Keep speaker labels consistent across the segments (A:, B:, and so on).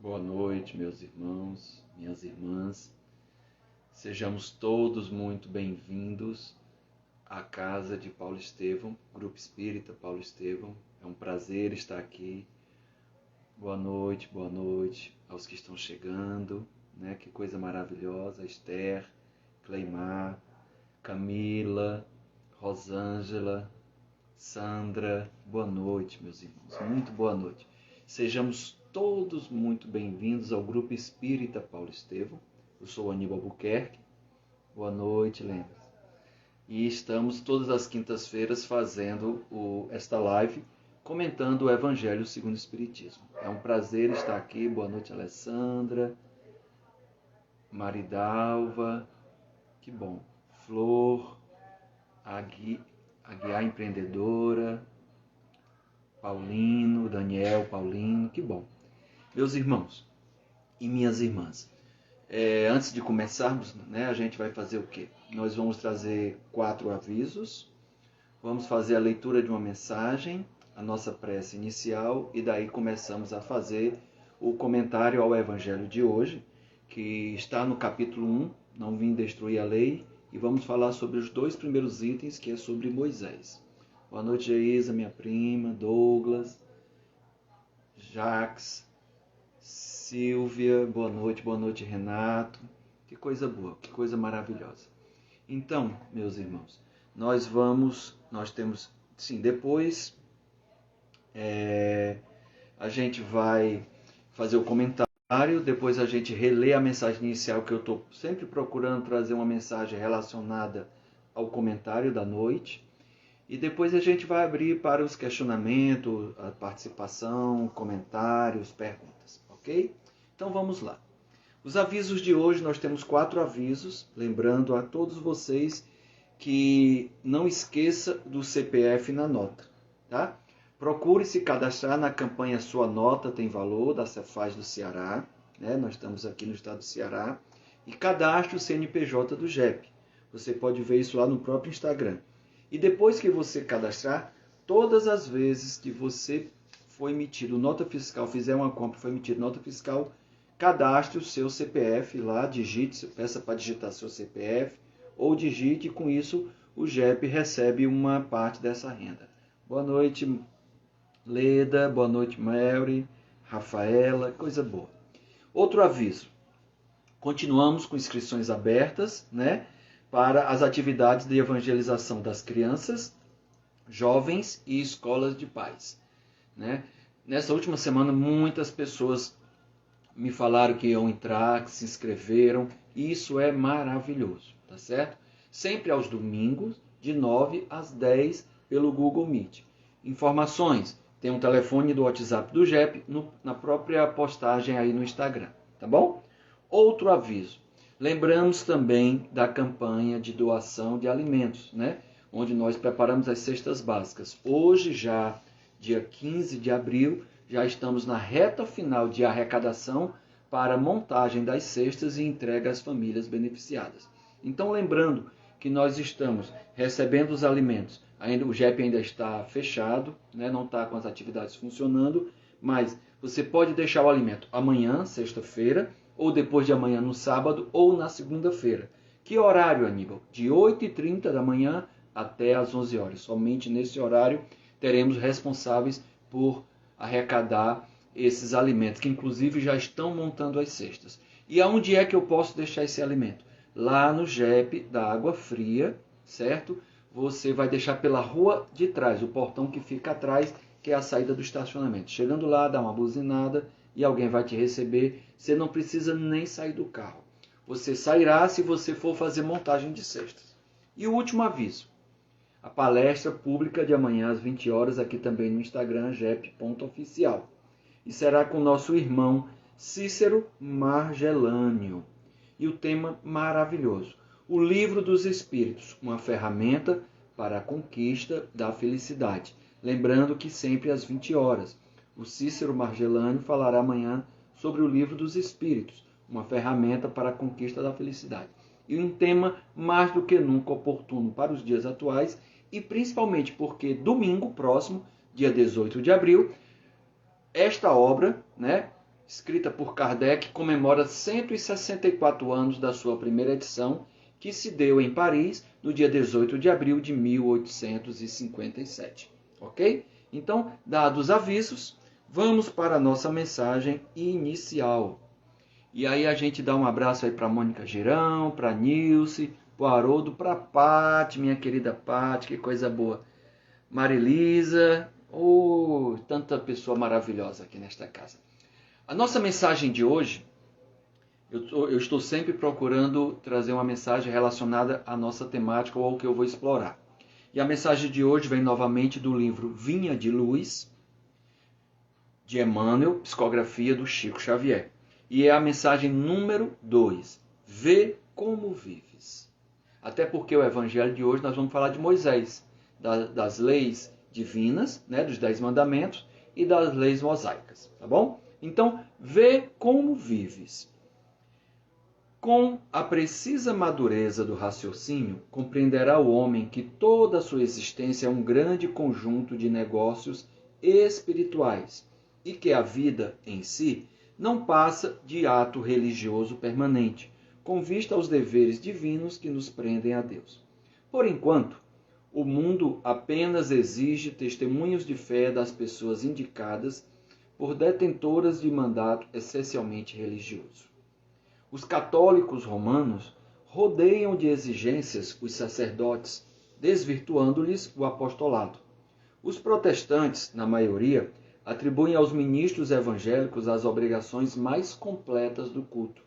A: Boa noite, meus irmãos, minhas irmãs. Sejamos todos muito bem-vindos à casa de Paulo Estevão, Grupo Espírita Paulo Estevão. É um prazer estar aqui. Boa noite aos que estão chegando, né? Que coisa maravilhosa. Esther, Cleimar, Camila, Rosângela, Sandra. Boa noite, meus irmãos. Muito boa noite. Sejamos todos muito bem-vindos ao Grupo Espírita Paulo Estevão. Eu sou Aníbal Albuquerque. Boa noite, lembra? E estamos todas as quintas-feiras fazendo esta live, comentando o Evangelho segundo o Espiritismo. É um prazer estar aqui. Boa noite, Alessandra, Maridalva, que bom, Flor, Aguiar Empreendedora, Paulino, Daniel, Paulino, que bom. Meus irmãos e minhas irmãs, antes de começarmos, né, a gente vai fazer o quê? Nós vamos trazer 4 avisos, vamos fazer a leitura de uma mensagem, a nossa prece inicial, e daí começamos a fazer o comentário ao Evangelho de hoje, que está no capítulo 1, Não Vim Destruir a Lei, e vamos falar sobre os 2 primeiros itens, que é sobre Moisés. Boa noite, Geisa, minha prima, Douglas, Jacques, Silvia, boa noite, Renato. Que coisa boa, que coisa maravilhosa. Então, meus irmãos, nós temos, sim, depois a gente vai fazer o comentário, depois a gente relê a mensagem inicial, que eu estou sempre procurando trazer uma mensagem relacionada ao comentário da noite. E depois a gente vai abrir para os questionamentos, a participação, comentários, perguntas, ok? Então vamos lá. Os avisos de hoje, nós temos 4 avisos, lembrando a todos vocês que não esqueça do CPF na nota, tá? Procure se cadastrar na campanha Sua Nota Tem Valor, da Cefaz do Ceará, né? Nós estamos aqui no estado do Ceará, e cadastre o CNPJ do JEP. Você pode ver isso lá no próprio Instagram. E depois que você cadastrar, todas as vezes que você for emitido nota fiscal, fizer uma compra, foi emitida nota fiscal, cadastre o seu CPF lá, digite, peça para digitar seu CPF, ou digite, e com isso o JEP recebe uma parte dessa renda. Boa noite, Leda, boa noite, Mary, Rafaela, coisa boa. Outro aviso, continuamos com inscrições abertas, né? Para as atividades de evangelização das crianças, jovens e escolas de pais, né? Nessa última semana, muitas pessoas me falaram que iam entrar, que se inscreveram. Isso é maravilhoso, tá certo? Sempre aos domingos, de 9 às 10, pelo Google Meet. Informações, tem um telefone do WhatsApp do JEP na própria postagem aí no Instagram, tá bom? Outro aviso. Lembramos também da campanha de doação de alimentos, né? Onde nós preparamos as cestas básicas. Hoje, já dia 15 de abril, já estamos na reta final de arrecadação para a montagem das cestas e entrega às famílias beneficiadas. Então, lembrando que nós estamos recebendo os alimentos, o JEP ainda está fechado, né? Não está com as atividades funcionando, mas você pode deixar o alimento amanhã, sexta-feira, ou depois de amanhã no sábado, ou na segunda-feira. Que horário, Aníbal? De 8h30 da manhã até às 11 horas. Somente nesse horário teremos responsáveis por arrecadar esses alimentos, que inclusive já estão montando as cestas. E aonde é que eu posso deixar esse alimento? Lá no JEP da Água Fria, certo? Você vai deixar pela rua de trás, o portão que fica atrás, que é a saída do estacionamento. Chegando lá, dá uma buzinada e alguém vai te receber. Você não precisa nem sair do carro. Você sairá se você for fazer montagem de cestas. E o último aviso. A palestra pública de amanhã às 20 horas, aqui também no Instagram, jep.oficial. E será com o nosso irmão Cícero Margelânio. E o tema maravilhoso. O Livro dos Espíritos, uma ferramenta para a conquista da felicidade. Lembrando que sempre às 20 horas. O Cícero Margelânio falará amanhã sobre o Livro dos Espíritos, uma ferramenta para a conquista da felicidade. E um tema mais do que nunca oportuno para os dias atuais, e principalmente porque domingo próximo, dia 18 de abril, esta obra, né, escrita por Kardec, comemora 164 anos da sua primeira edição, que se deu em Paris no dia 18 de abril de 1857. Ok? Então, dados os avisos, vamos para a nossa mensagem inicial. E aí a gente dá um abraço aí para Mônica Girão, para Nilce, para o Haroldo, para a Pati, minha querida Pati, que coisa boa. Marilisa, tanta pessoa maravilhosa aqui nesta casa. A nossa mensagem de hoje, eu estou sempre procurando trazer uma mensagem relacionada à nossa temática ou ao que eu vou explorar. E a mensagem de hoje vem novamente do livro Vinha de Luz, de Emmanuel, psicografia do Chico Xavier. E é a mensagem número 2. Vê como vives. Até porque o evangelho de hoje nós vamos falar de Moisés, das leis divinas, né, dos 10 mandamentos e das leis mosaicas, tá bom? Então, vê como vives. Com a precisa madureza do raciocínio, compreenderá o homem que toda a sua existência é um grande conjunto de negócios espirituais e que a vida em si não passa de ato religioso permanente, com vista aos deveres divinos que nos prendem a Deus. Por enquanto, o mundo apenas exige testemunhos de fé das pessoas indicadas por detentoras de mandato essencialmente religioso. Os católicos romanos rodeiam de exigências os sacerdotes, desvirtuando-lhes o apostolado. Os protestantes, na maioria, atribuem aos ministros evangélicos as obrigações mais completas do culto.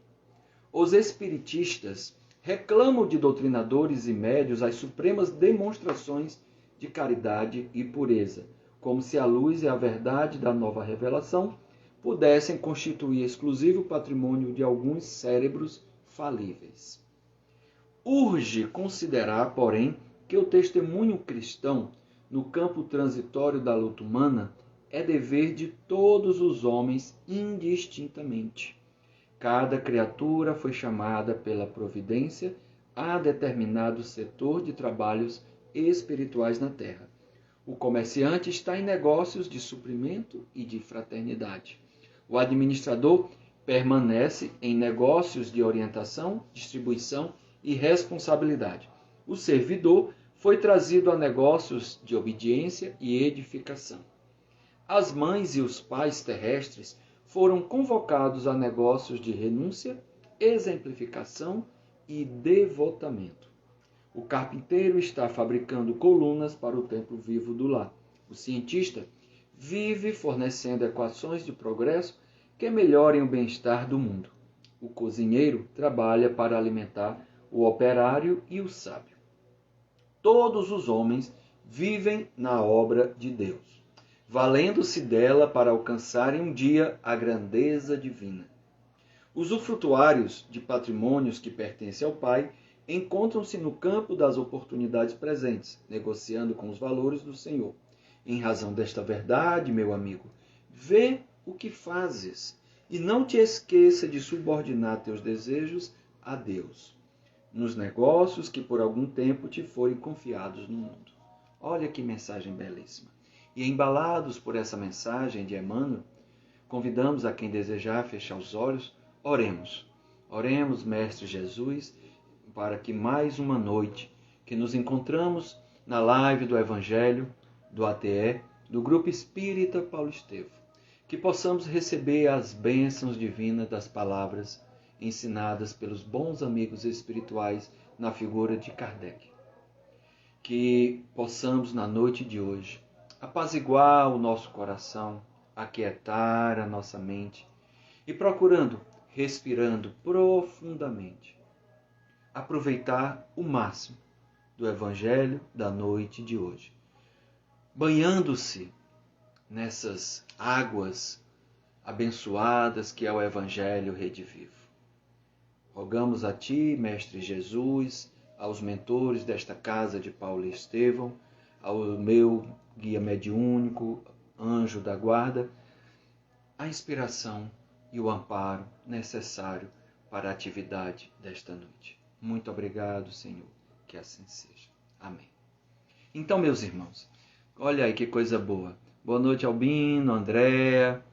A: Os espiritistas reclamam de doutrinadores e médios as supremas demonstrações de caridade e pureza, como se a luz e a verdade da nova revelação pudessem constituir exclusivo patrimônio de alguns cérebros falíveis. Urge considerar, porém, que o testemunho cristão no campo transitório da luta humana é dever de todos os homens indistintamente. Cada criatura foi chamada pela providência a determinado setor de trabalhos espirituais na terra. O comerciante está em negócios de suprimento e de fraternidade. O administrador permanece em negócios de orientação, distribuição e responsabilidade. O servidor foi trazido a negócios de obediência e edificação. As mães e os pais terrestres foram convocados a negócios de renúncia, exemplificação e devotamento. O carpinteiro está fabricando colunas para o templo vivo do lar. O cientista vive fornecendo equações de progresso que melhorem o bem-estar do mundo. O cozinheiro trabalha para alimentar o operário e o sábio. Todos os homens vivem na obra de Deus, valendo-se dela para alcançarem um dia a grandeza divina. Os usufrutuários de patrimônios que pertencem ao Pai encontram-se no campo das oportunidades presentes, negociando com os valores do Senhor. Em razão desta verdade, meu amigo, vê o que fazes e não te esqueça de subordinar teus desejos a Deus, nos negócios que por algum tempo te forem confiados no mundo. Olha que mensagem belíssima. E embalados por essa mensagem de Emmanuel, convidamos a quem desejar fechar os olhos, oremos. Oremos, Mestre Jesus, para que mais uma noite que nos encontramos na live do Evangelho, do ATE, do Grupo Espírita Paulo Estevam, que possamos receber as bênçãos divinas das palavras ensinadas pelos bons amigos espirituais na figura de Kardec. Que possamos, na noite de hoje, apaziguar o nosso coração, aquietar a nossa mente e procurando, respirando profundamente, aproveitar o máximo do Evangelho da noite de hoje, banhando-se nessas águas abençoadas que é o Evangelho redivivo. Rogamos a Ti, Mestre Jesus, aos mentores desta casa de Paulo Estevam, ao meu guia mediúnico, anjo da guarda, a inspiração e o amparo necessário para a atividade desta noite. Muito obrigado, Senhor, que assim seja. Amém. Então, meus irmãos, olha aí que coisa boa. Boa noite, Albino, Andréa,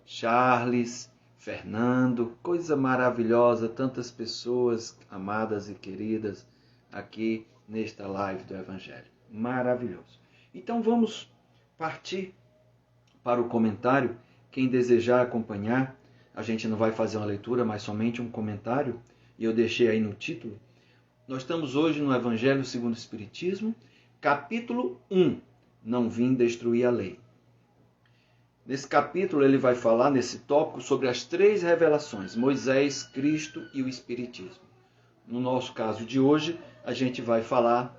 A: Charles, Fernando, coisa maravilhosa, tantas pessoas amadas e queridas aqui nesta live do Evangelho. Maravilhoso. Então vamos partir para o comentário. Quem desejar acompanhar, a gente não vai fazer uma leitura, mas somente um comentário, e eu deixei aí no título. Nós estamos hoje no Evangelho segundo o Espiritismo, capítulo 1, Não vim destruir a lei. Nesse capítulo ele vai falar, nesse tópico, sobre as 3 revelações, Moisés, Cristo e o Espiritismo. No nosso caso de hoje, a gente vai falar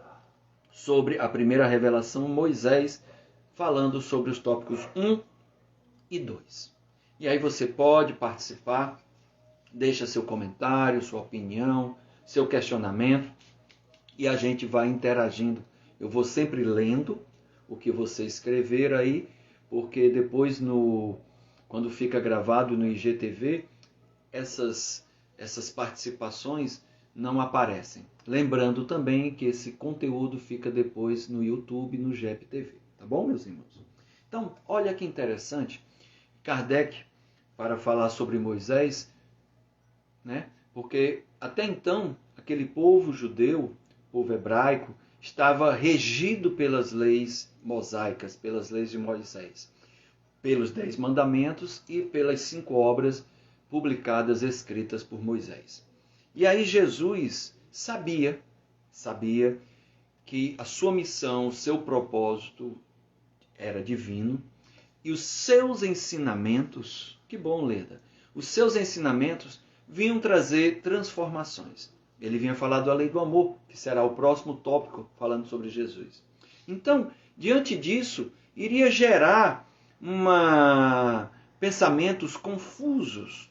A: sobre a primeira revelação, Moisés, falando sobre os tópicos 1 e 2. E aí você pode participar, deixa seu comentário, sua opinião, seu questionamento, e a gente vai interagindo. Eu vou sempre lendo o que você escrever aí, porque depois, quando fica gravado no IGTV, essas participações não aparecem. Lembrando também que esse conteúdo fica depois no YouTube, no GEP-TV. Tá bom, meus irmãos? Então, olha que interessante. Kardec, para falar sobre Moisés, né? Porque até então, aquele povo judeu, povo hebraico, estava regido pelas leis mosaicas, pelas leis de Moisés, pelos 10 mandamentos e pelas 5 obras publicadas, escritas por Moisés. E aí Jesus sabia que a sua missão, o seu propósito era divino, e os seus ensinamentos, que bom, Leda, os seus ensinamentos vinham trazer transformações. Ele vinha falar da lei do amor, que será o próximo tópico, falando sobre Jesus. Então, diante disso, iria gerar pensamentos confusos,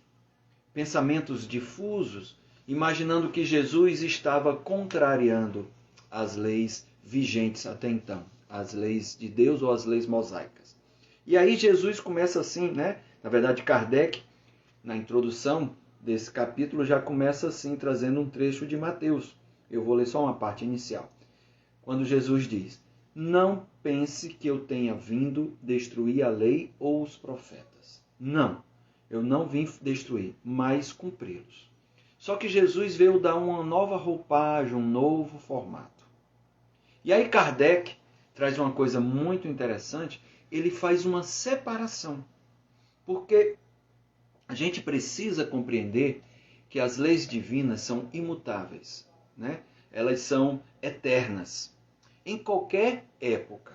A: pensamentos difusos, imaginando que Jesus estava contrariando as leis vigentes até então, as leis de Deus ou as leis mosaicas. E aí Jesus começa assim, né? Na verdade, Kardec, na introdução desse capítulo, já começa assim, trazendo um trecho de Mateus. Eu vou ler só uma parte inicial. Quando Jesus diz: não pense que eu tenha vindo destruir a lei ou os profetas. Não, eu não vim destruir, mas cumpri-los. Só que Jesus veio dar uma nova roupagem, um novo formato. E aí Kardec traz uma coisa muito interessante, ele faz uma separação. Porque a gente precisa compreender que as leis divinas são imutáveis, né? Elas são eternas, em qualquer época.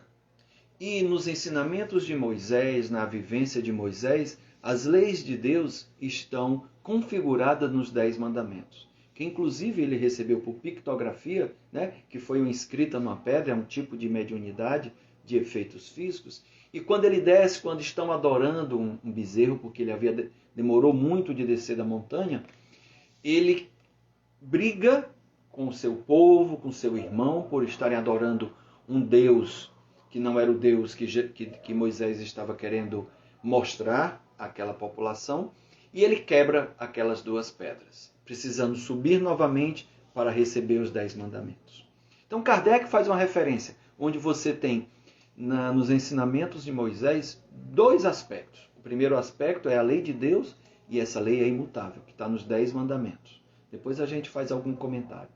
A: E nos ensinamentos de Moisés, na vivência de Moisés, as leis de Deus estão configuradas nos 10 mandamentos, que inclusive ele recebeu por pictografia, né? Que foi uma inscrita numa pedra, é um tipo de mediunidade, de efeitos físicos. E quando ele desce, quando estão adorando um bezerro, porque ele demorou muito de descer da montanha, ele briga com o seu povo, com o seu irmão, por estarem adorando um Deus que não era o Deus que Moisés estava querendo mostrar àquela população, e ele quebra aquelas 2 pedras, precisando subir novamente para receber os 10 mandamentos. Então Kardec faz uma referência, onde você tem nos ensinamentos de Moisés 2 aspectos. O primeiro aspecto é a lei de Deus, e essa lei é imutável, que está nos 10 mandamentos. Depois a gente faz algum comentário.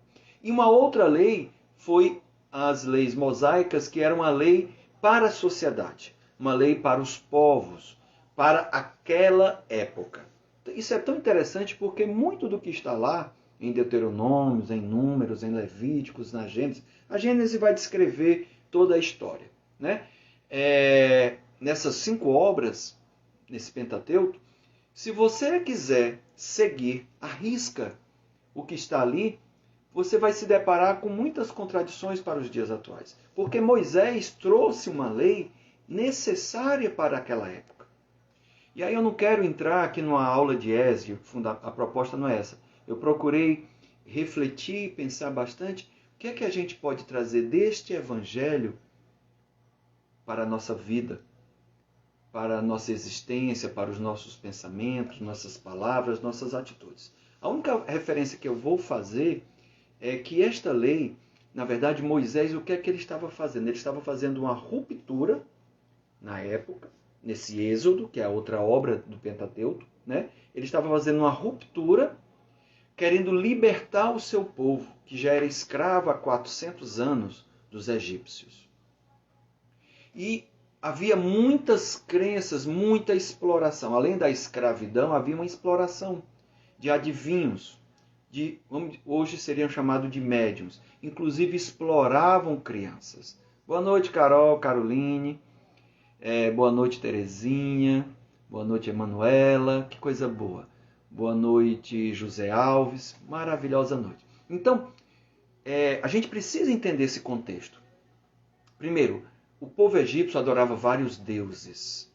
A: E uma outra lei foi as leis mosaicas, que era uma lei para a sociedade, uma lei para os povos, para aquela época. Isso é tão interessante porque muito do que está lá, em Deuteronômios, em Números, em Levíticos, na Gênesis, a Gênesis vai descrever toda a história, né? Nessas 5 obras, nesse Pentateuco, se você quiser seguir à risca o que está ali, você vai se deparar com muitas contradições para os dias atuais. Porque Moisés trouxe uma lei necessária para aquela época. E aí eu não quero entrar aqui numa aula de Ézio, a proposta não é essa. Eu procurei refletir, pensar bastante, o que é que a gente pode trazer deste Evangelho para a nossa vida, para a nossa existência, para os nossos pensamentos, nossas palavras, nossas atitudes. A única referência que eu vou fazer é que esta lei, na verdade, Moisés, o que é que ele estava fazendo? Ele estava fazendo uma ruptura, na época, nesse Êxodo, que é a outra obra do Pentateuco, né? Ele estava fazendo uma ruptura, querendo libertar o seu povo, que já era escravo há 400 anos dos egípcios. E havia muitas crenças, muita exploração. Além da escravidão, havia uma exploração de adivinhos, hoje seriam chamados de médiums. Inclusive exploravam crianças. Boa noite, Carol, Caroline. Boa noite, Terezinha. Boa noite, Emanuela. Que coisa boa. Boa noite, José Alves. Maravilhosa noite. Então, a gente precisa entender esse contexto. Primeiro, o povo egípcio adorava vários deuses.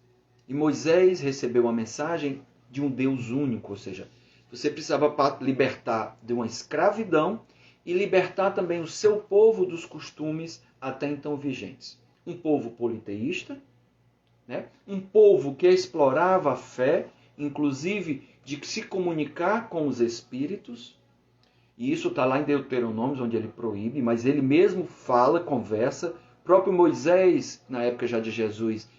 A: E Moisés recebeu uma mensagem de um Deus único, ou seja, você precisava libertar de uma escravidão e libertar também o seu povo dos costumes até então vigentes. Um povo politeísta, né? Um povo que explorava a fé, inclusive de se comunicar com os espíritos. E isso está lá em Deuteronômio, onde ele proíbe, mas ele mesmo fala, conversa. O próprio Moisés, na época já de Jesus,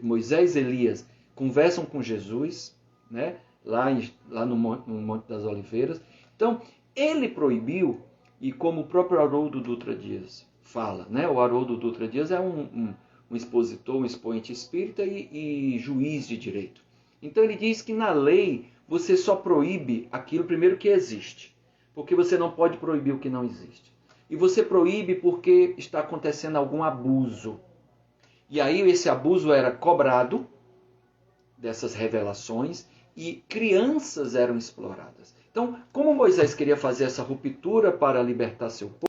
A: Moisés e Elias conversam com Jesus, né? lá no Monte das Oliveiras. Então, ele proibiu, e como o próprio Haroldo Dutra Dias fala, né? O Haroldo Dutra Dias é um expositor, um expoente espírita e juiz de direito. Então ele diz que na lei você só proíbe aquilo primeiro que existe, porque você não pode proibir o que não existe. E você proíbe porque está acontecendo algum abuso. E aí esse abuso era cobrado dessas revelações e crianças eram exploradas. Então, como Moisés queria fazer essa ruptura para libertar seu povo,